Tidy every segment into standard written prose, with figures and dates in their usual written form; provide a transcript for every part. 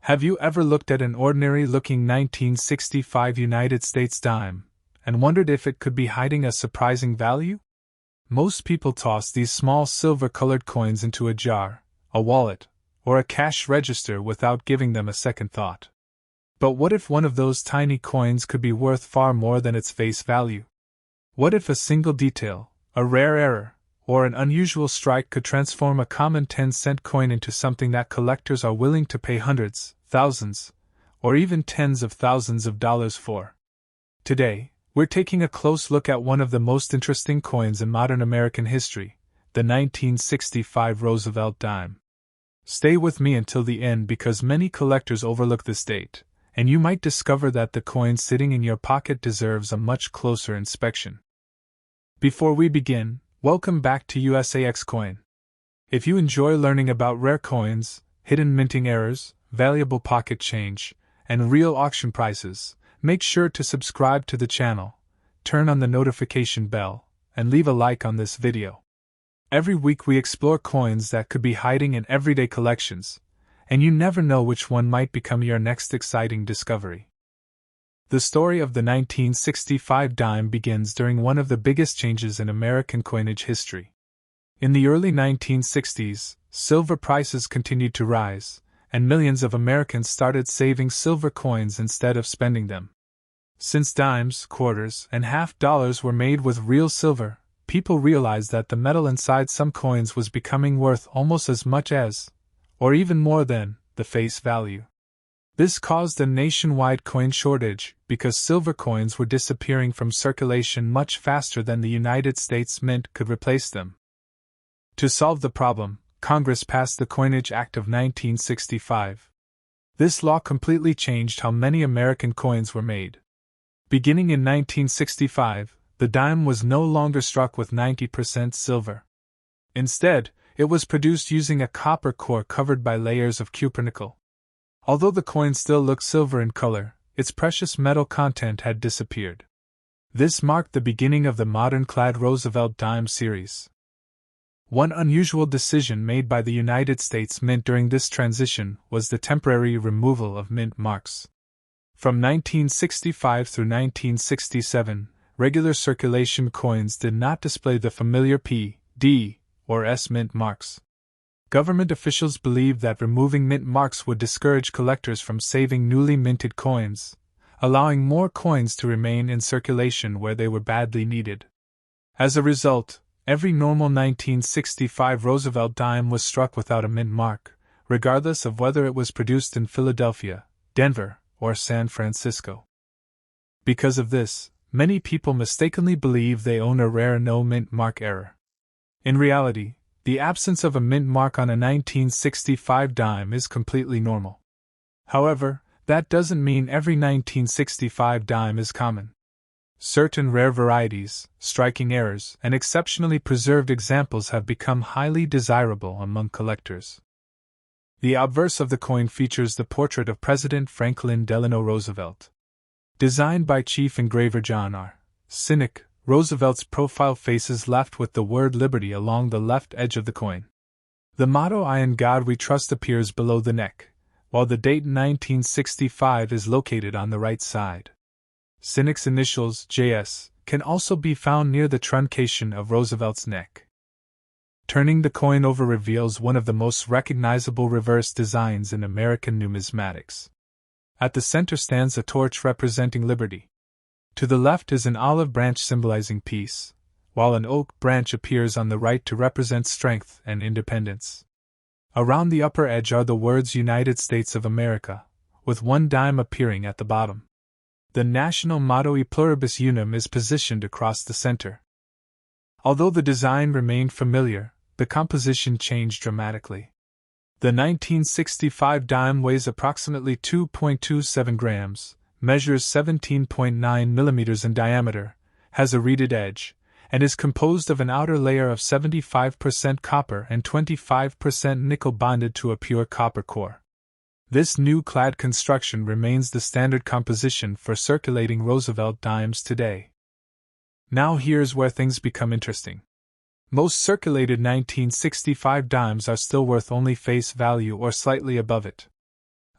Have you ever looked at an ordinary-looking 1965 United States dime and wondered if it could be hiding a surprising value? Most people toss these small silver-colored coins into a jar, a wallet, or a cash register without giving them a second thought. But what if one of those tiny coins could be worth far more than its face value? What if a single detail, a rare error, or an unusual strike could transform a common 10-cent coin into something that collectors are willing to pay hundreds, thousands, or even tens of thousands of dollars for? Today, we're taking a close look at one of the most interesting coins in modern American history, the 1965 Roosevelt dime. Stay with me until the end because many collectors overlook this date, and you might discover that the coin sitting in your pocket deserves a much closer inspection. Before we begin, welcome back to USAX Coin. If you enjoy learning about rare coins, hidden minting errors, valuable pocket change, and real auction prices, make sure to subscribe to the channel, turn on the notification bell, and leave a like on this video. Every week we explore coins that could be hiding in everyday collections, and you never know which one might become your next exciting discovery. The story of the 1965 dime begins during one of the biggest changes in American coinage history. In the early 1960s, silver prices continued to rise, and millions of Americans started saving silver coins instead of spending them. Since dimes, quarters, and half-dollars were made with real silver, people realized that the metal inside some coins was becoming worth almost as much as, or even more than, the face value. This caused a nationwide coin shortage because silver coins were disappearing from circulation much faster than the United States Mint could replace them. To solve the problem, Congress passed the Coinage Act of 1965. This law completely changed how many American coins were made. Beginning in 1965, the dime was no longer struck with 90% silver. Instead, it was produced using a copper core covered by layers of cupronickel. Although the coin still looked silver in color, its precious metal content had disappeared. This marked the beginning of the modern-clad Roosevelt dime series. One unusual decision made by the United States Mint during this transition was the temporary removal of mint marks. From 1965 through 1967, regular circulation coins did not display the familiar P, D, or S mint marks. Government officials believed that removing mint marks would discourage collectors from saving newly minted coins, allowing more coins to remain in circulation where they were badly needed. As a result, every normal 1965 Roosevelt dime was struck without a mint mark, regardless of whether it was produced in Philadelphia, Denver, or San Francisco. Because of this, many people mistakenly believe they own a rare no mint mark error. In reality, the absence of a mint mark on a 1965 dime is completely normal. However, that doesn't mean every 1965 dime is common. Certain rare varieties, striking errors, and exceptionally preserved examples have become highly desirable among collectors. The obverse of the coin features the portrait of President Franklin Delano Roosevelt. Designed by Chief Engraver John R. Sinek, Roosevelt's profile faces left with the word Liberty along the left edge of the coin. The motto I in God We Trust appears below the neck, while the date 1965 is located on the right side. Sinek's initials, JS, can also be found near the truncation of Roosevelt's neck. Turning the coin over reveals one of the most recognizable reverse designs in American numismatics. At the center stands a torch representing liberty. To the left is an olive branch symbolizing peace, while an oak branch appears on the right to represent strength and independence. Around the upper edge are the words United States of America, with one dime appearing at the bottom. The national motto E Pluribus Unum is positioned across the center. Although the design remained familiar, the composition changed dramatically. The 1965 dime weighs approximately 2.27 grams, measures 17.9 millimeters in diameter, has a reeded edge, and is composed of an outer layer of 75% copper and 25% nickel bonded to a pure copper core. This new clad construction remains the standard composition for circulating Roosevelt dimes today. Now here's where things become interesting. Most circulated 1965 dimes are still worth only face value or slightly above it.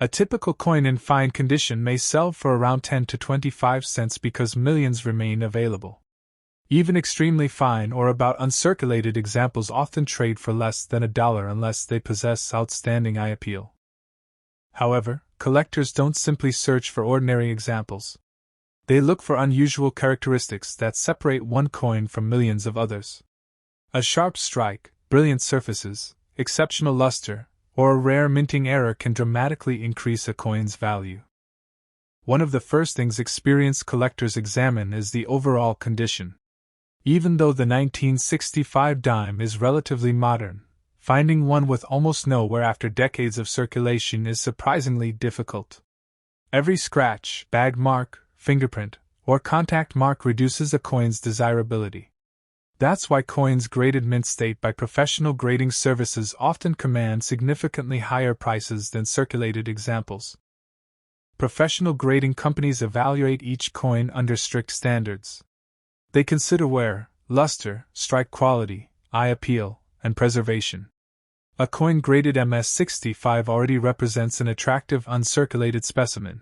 A typical coin in fine condition may sell for around 10 to 25 cents because millions remain available. Even extremely fine or about uncirculated examples often trade for less than $1 unless they possess outstanding eye appeal. However, collectors don't simply search for ordinary examples. They look for unusual characteristics that separate one coin from millions of others. A sharp strike, brilliant surfaces, exceptional luster, or a rare minting error can dramatically increase a coin's value. One of the first things experienced collectors examine is the overall condition. Even though the 1965 dime is relatively modern, finding one with almost no wear after decades of circulation is surprisingly difficult. Every scratch, bag mark, fingerprint, or contact mark reduces a coin's desirability. That's why coins graded mint state by professional grading services often command significantly higher prices than circulated examples. Professional grading companies evaluate each coin under strict standards. They consider wear, luster, strike quality, eye appeal, and preservation. A coin graded MS-65 already represents an attractive uncirculated specimen,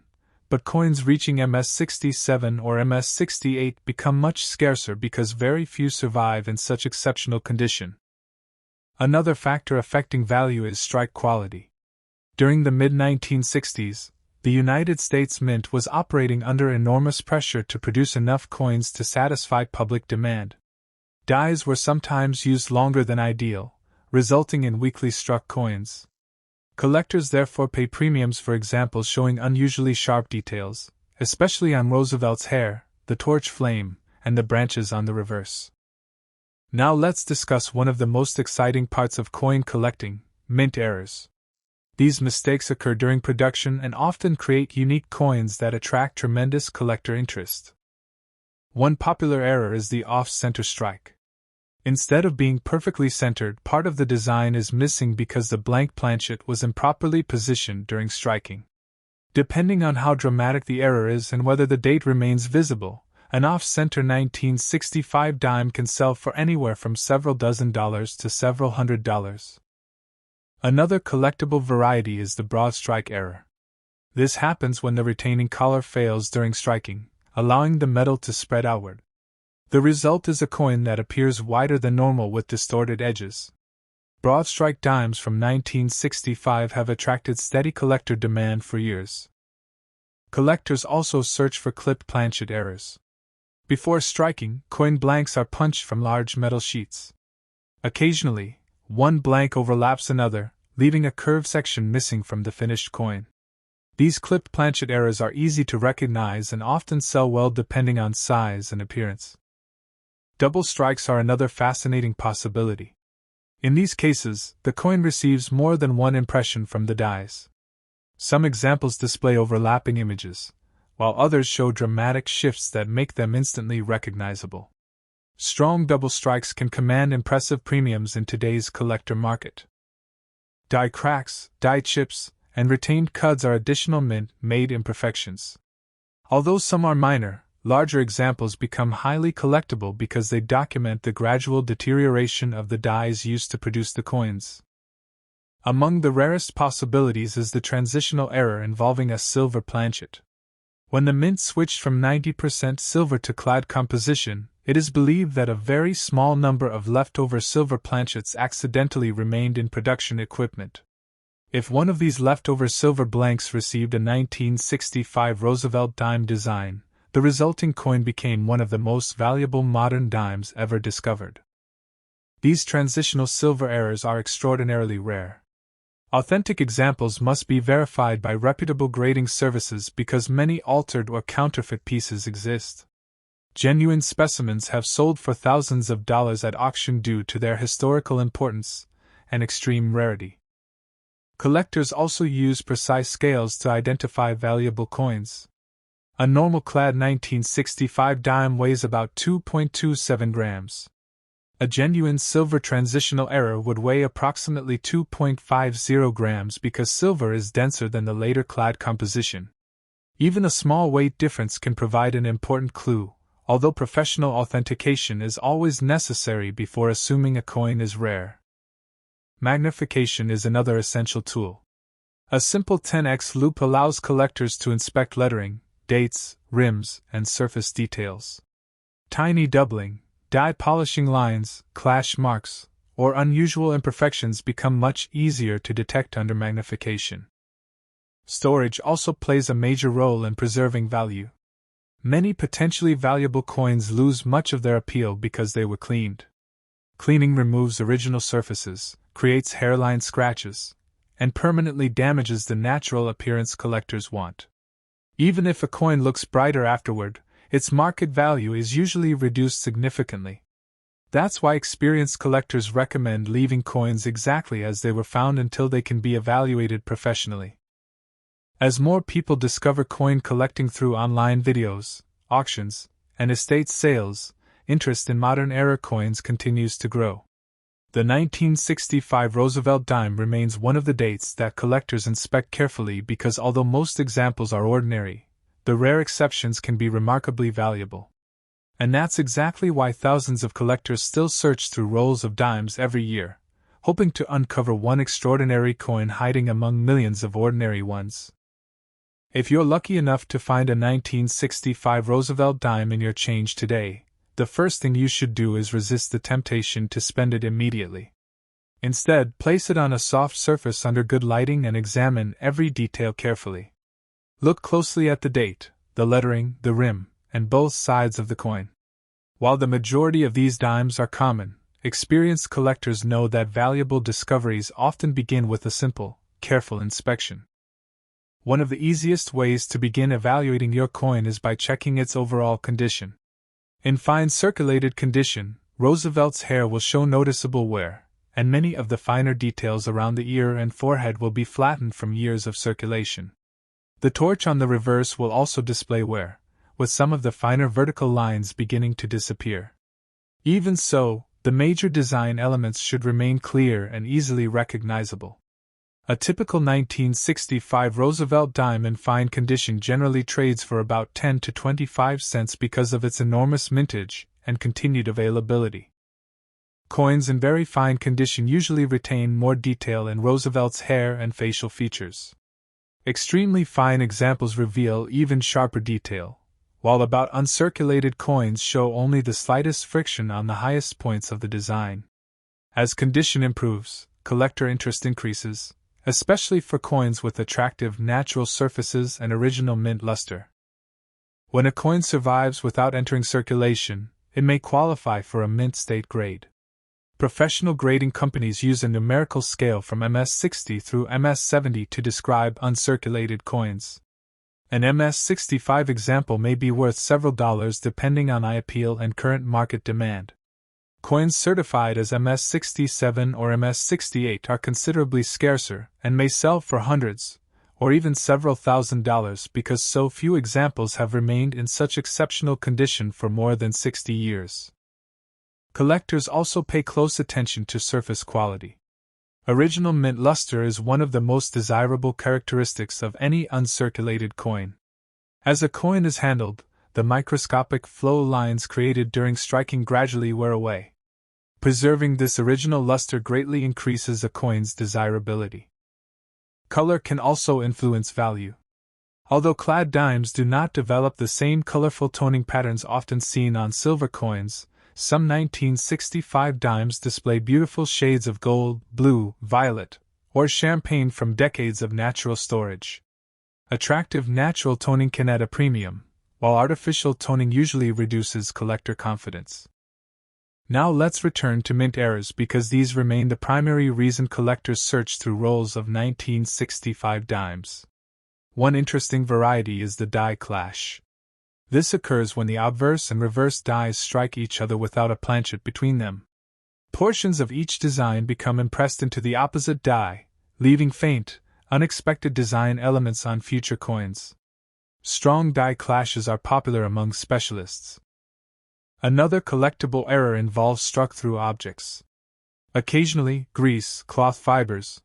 but coins reaching MS-67 or MS-68 become much scarcer because very few survive in such exceptional condition. Another factor affecting value is strike quality. During the mid-1960s, the United States Mint was operating under enormous pressure to produce enough coins to satisfy public demand. Dies were sometimes used longer than ideal, resulting in weakly struck coins. Collectors therefore pay premiums for examples showing unusually sharp details, especially on Roosevelt's hair, the torch flame, and the branches on the reverse. Now let's discuss one of the most exciting parts of coin collecting: mint errors. These mistakes occur during production and often create unique coins that attract tremendous collector interest. One popular error is the off-center strike. Instead of being perfectly centered, part of the design is missing because the blank planchet was improperly positioned during striking. Depending on how dramatic the error is and whether the date remains visible, an off-center 1965 dime can sell for anywhere from several $dozen to several $100. Another collectible variety is the broad strike error. This happens when the retaining collar fails during striking, allowing the metal to spread outward. The result is a coin that appears wider than normal with distorted edges. Broad strike dimes from 1965 have attracted steady collector demand for years. Collectors also search for clipped planchet errors. Before striking, coin blanks are punched from large metal sheets. Occasionally, one blank overlaps another, leaving a curved section missing from the finished coin. These clipped planchet errors are easy to recognize and often sell well depending on size and appearance. Double strikes are another fascinating possibility. In these cases, the coin receives more than one impression from the dies. Some examples display overlapping images, while others show dramatic shifts that make them instantly recognizable. Strong double strikes can command impressive premiums in today's collector market. Die cracks, die chips, and retained cuds are additional mint-made imperfections. Although some are minor, larger examples become highly collectible because they document the gradual deterioration of the dies used to produce the coins. Among the rarest possibilities is the transitional error involving a silver planchet. When the mint switched from 90% silver to clad composition, it is believed that a very small number of leftover silver planchets accidentally remained in production equipment. If one of these leftover silver blanks received a 1965 Roosevelt dime design, the resulting coin became one of the most valuable modern dimes ever discovered. These transitional silver errors are extraordinarily rare. Authentic examples must be verified by reputable grading services because many altered or counterfeit pieces exist. Genuine specimens have sold for thousands of dollars at auction due to their historical importance and extreme rarity. Collectors also use precise scales to identify valuable coins. A normal clad 1965 dime weighs about 2.27 grams. A genuine silver transitional error would weigh approximately 2.50 grams because silver is denser than the later clad composition. Even a small weight difference can provide an important clue, although professional authentication is always necessary before assuming a coin is rare. Magnification is another essential tool. A simple 10x loop allows collectors to inspect lettering, dates, rims, and surface details. Tiny doubling, die polishing lines, clash marks, or unusual imperfections become much easier to detect under magnification. Storage also plays a major role in preserving value. Many potentially valuable coins lose much of their appeal because they were cleaned. Cleaning removes original surfaces, creates hairline scratches, and permanently damages the natural appearance collectors want. Even if a coin looks brighter afterward, its market value is usually reduced significantly. That's why experienced collectors recommend leaving coins exactly as they were found until they can be evaluated professionally. As more people discover coin collecting through online videos, auctions, and estate sales, interest in modern-era coins continues to grow. The 1965 Roosevelt dime remains one of the dates that collectors inspect carefully because although most examples are ordinary, the rare exceptions can be remarkably valuable. And that's exactly why thousands of collectors still search through rolls of dimes every year, hoping to uncover one extraordinary coin hiding among millions of ordinary ones. If you're lucky enough to find a 1965 Roosevelt dime in your change today, the first thing you should do is resist the temptation to spend it immediately. Instead, place it on a soft surface under good lighting and examine every detail carefully. Look closely at the date, the lettering, the rim, and both sides of the coin. While the majority of these dimes are common, experienced collectors know that valuable discoveries often begin with a simple, careful inspection. One of the easiest ways to begin evaluating your coin is by checking its overall condition. In fine circulated condition, Roosevelt's hair will show noticeable wear, and many of the finer details around the ear and forehead will be flattened from years of circulation. The torch on the reverse will also display wear, with some of the finer vertical lines beginning to disappear. Even so, the major design elements should remain clear and easily recognizable. A typical 1965 Roosevelt dime in fine condition generally trades for about 10 to 25 cents because of its enormous mintage and continued availability. Coins in very fine condition usually retain more detail in Roosevelt's hair and facial features. Extremely fine examples reveal even sharper detail, while about uncirculated coins show only the slightest friction on the highest points of the design. As condition improves, collector interest increases, especially for coins with attractive natural surfaces and original mint luster. When a coin survives without entering circulation, it may qualify for a mint state grade. Professional grading companies use a numerical scale from MS-60 through MS-70 to describe uncirculated coins. An MS-65 example may be worth several dollars depending on eye appeal and current market demand. Coins certified as MS-67 or MS-68 are considerably scarcer and may sell for hundreds, or even several $1,000s because so few examples have remained in such exceptional condition for more than 60 years. Collectors also pay close attention to surface quality. Original mint luster is one of the most desirable characteristics of any uncirculated coin. As a coin is handled, the microscopic flow lines created during striking gradually wear away. Preserving this original luster greatly increases a coin's desirability. Color can also influence value. Although clad dimes do not develop the same colorful toning patterns often seen on silver coins, some 1965 dimes display beautiful shades of gold, blue, violet, or champagne from decades of natural storage. Attractive natural toning can add a premium, while artificial toning usually reduces collector confidence. Now let's return to mint errors because these remain the primary reason collectors search through rolls of 1965 dimes. One interesting variety is the die clash. This occurs when the obverse and reverse dies strike each other without a planchet between them. Portions of each design become impressed into the opposite die, leaving faint, unexpected design elements on future coins. Strong die clashes are popular among specialists. Another collectible error involves struck-through objects. Occasionally, grease, cloth fibers,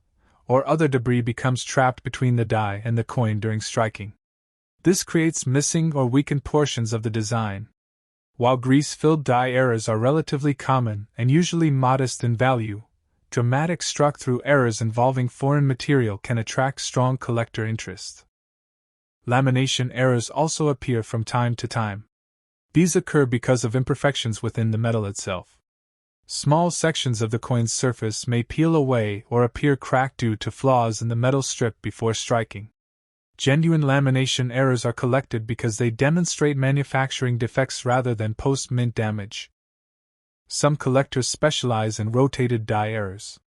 or other debris becomes trapped between the die and the coin during striking. This creates missing or weakened portions of the design. While grease-filled die errors are relatively common and usually modest in value, Dramatic struck-through errors involving foreign material can attract strong collector interest. Lamination errors also appear from time to time. These occur because of imperfections within the metal itself. Small sections of the coin's surface may peel away or appear cracked due to flaws in the metal strip before striking. Genuine lamination errors are collected because they demonstrate manufacturing defects rather than post-mint damage. Some collectors specialize in rotated die errors.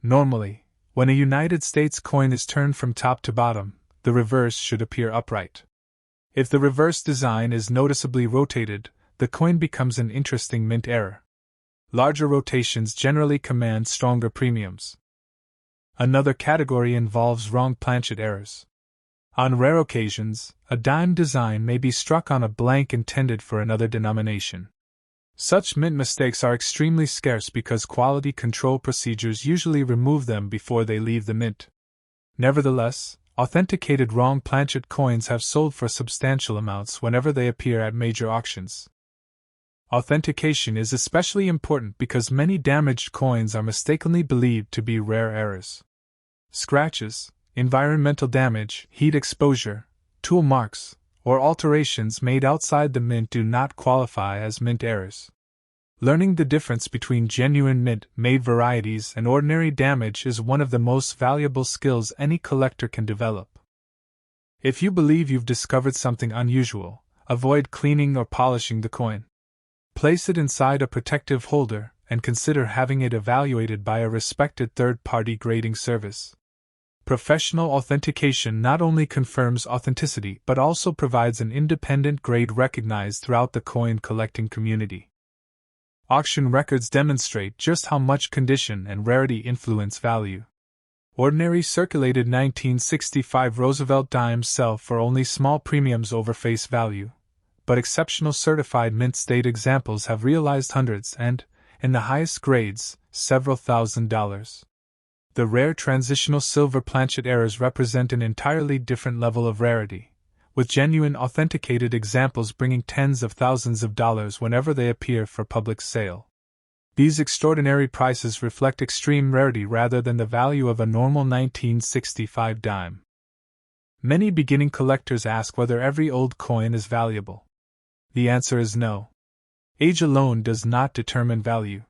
Normally, when a United States coin is turned from top to bottom, the reverse should appear upright. If the reverse design is noticeably rotated, the coin becomes an interesting mint error. Larger rotations generally command stronger premiums. Another category involves wrong planchet errors. On rare occasions, a dime design may be struck on a blank intended for another denomination. Such mint mistakes are extremely scarce because quality control procedures usually remove them before they leave the mint. Nevertheless, authenticated wrong planchet coins have sold for substantial amounts whenever they appear at major auctions. Authentication is especially important because many damaged coins are mistakenly believed to be rare errors. Scratches, environmental damage, heat exposure, tool marks, or alterations made outside the mint do not qualify as mint errors. Learning the difference between genuine mint-made varieties and ordinary damage is one of the most valuable skills any collector can develop. If you believe you've discovered something unusual, avoid cleaning or polishing the coin. Place it inside a protective holder and consider having it evaluated by a respected third-party grading service. Professional authentication not only confirms authenticity but also provides an independent grade recognized throughout the coin collecting community. Auction records demonstrate just how much condition and rarity influence value. Ordinary circulated 1965 Roosevelt dimes sell for only small premiums over face value, but exceptional certified mint state examples have realized hundreds and, in the highest grades, several $1,000s. The rare transitional silver planchet errors represent an entirely different level of rarity, with genuine authenticated examples bringing tens of thousands of dollars whenever they appear for public sale. These extraordinary prices reflect extreme rarity rather than the value of a normal 1965 dime. Many beginning collectors ask whether every old coin is valuable. The answer is no. Age alone does not determine value.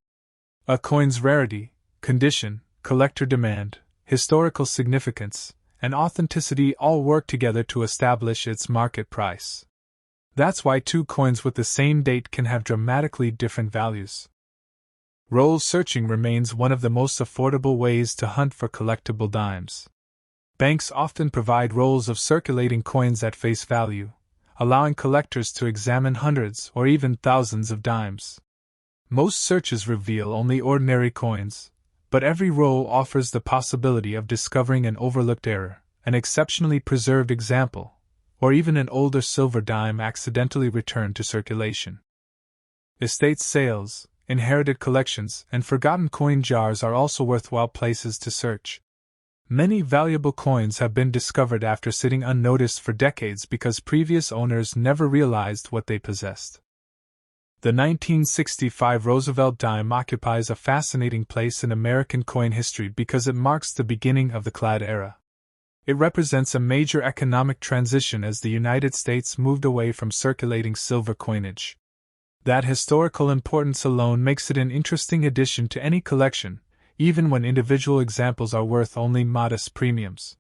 A coin's rarity, condition, collector demand, historical significance, and authenticity all work together to establish its market price. That's why two coins with the same date can have dramatically different values. Roll searching remains one of the most affordable ways to hunt for collectible dimes. Banks often provide rolls of circulating coins at face value, allowing collectors to examine hundreds or even thousands of dimes. Most searches reveal only ordinary coins, but every roll offers the possibility of discovering an overlooked error, an exceptionally preserved example, or even an older silver dime accidentally returned to circulation. Estate sales, inherited collections, and forgotten coin jars are also worthwhile places to search. Many valuable coins have been discovered after sitting unnoticed for decades because previous owners never realized what they possessed. The 1965 Roosevelt dime occupies a fascinating place in American coin history because it marks the beginning of the clad era. It represents a major economic transition as the United States moved away from circulating silver coinage. That historical importance alone makes it an interesting addition to any collection, even when individual examples are worth only modest premiums.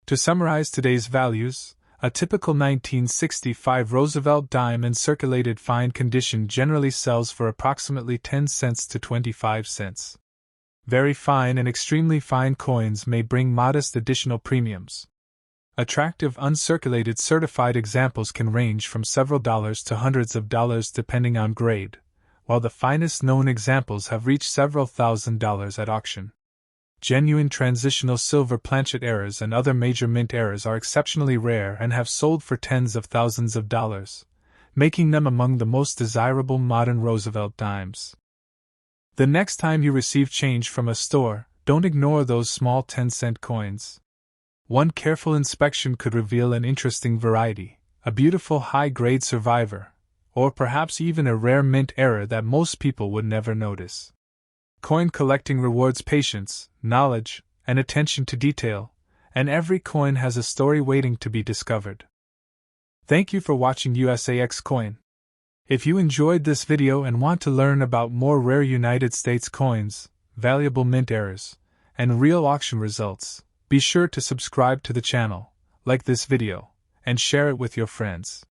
To summarize today's values, a typical 1965 Roosevelt dime in circulated fine condition generally sells for approximately 10 cents to 25 cents. Very fine and extremely fine coins may bring modest additional premiums. Attractive uncirculated certified examples can range from several dollars to hundreds of dollars depending on grade, while the finest known examples have reached several $1,000s at auction. Genuine transitional silver planchet errors and other major mint errors are exceptionally rare and have sold for tens of thousands of dollars, making them among the most desirable modern Roosevelt dimes. The next time you receive change from a store, don't ignore those small 10-cent coins. One careful inspection could reveal an interesting variety, a beautiful high-grade survivor, or perhaps even a rare mint error that most people would never notice. Coin collecting rewards patience, knowledge, and attention to detail, and every coin has a story waiting to be discovered. Thank you for watching USAX Coin. If you enjoyed this video and want to learn about more rare United States coins, valuable mint errors, and real auction results, be sure to subscribe to the channel, like this video, and share it with your friends.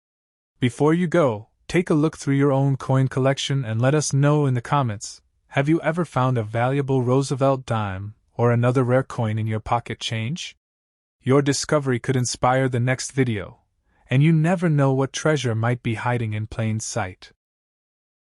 Before you go, take a look through your own coin collection and let us know in the comments, have you ever found a valuable Roosevelt dime or another rare coin in your pocket change? Your discovery could inspire the next video, and you never know what treasure might be hiding in plain sight.